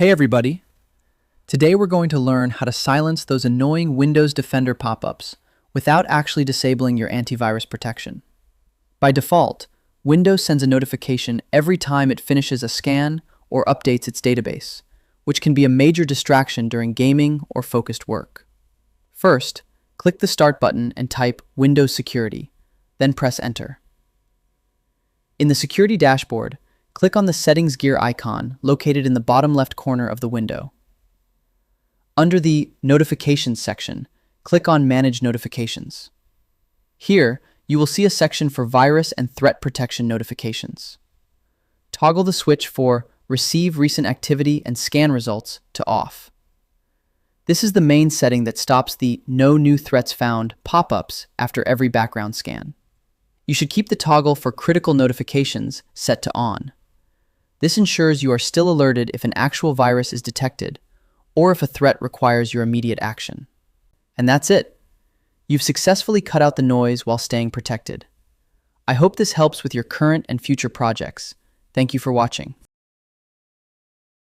Hey everybody! Today we're going to learn how to silence those annoying Windows Defender pop-ups without actually disabling your antivirus protection. By default, Windows sends a notification every time it finishes a scan or updates its database, which can be a major distraction during gaming or focused work. First, click the Start button and type Windows Security, then press Enter. In the Security dashboard, click on the Settings gear icon located in the bottom left corner of the window. Under the Notifications section, click on Manage Notifications. Here, you will see a section for virus and threat protection notifications. Toggle the switch for Receive Recent Activity and Scan Results to off. This is the main setting that stops the No New Threats Found pop-ups after every background scan. You should keep the toggle for Critical Notifications set to on. This ensures you are still alerted if an actual virus is detected or if a threat requires your immediate action. And that's it. You've successfully cut out the noise while staying protected. I hope this helps with your current and future projects. Thank you for watching.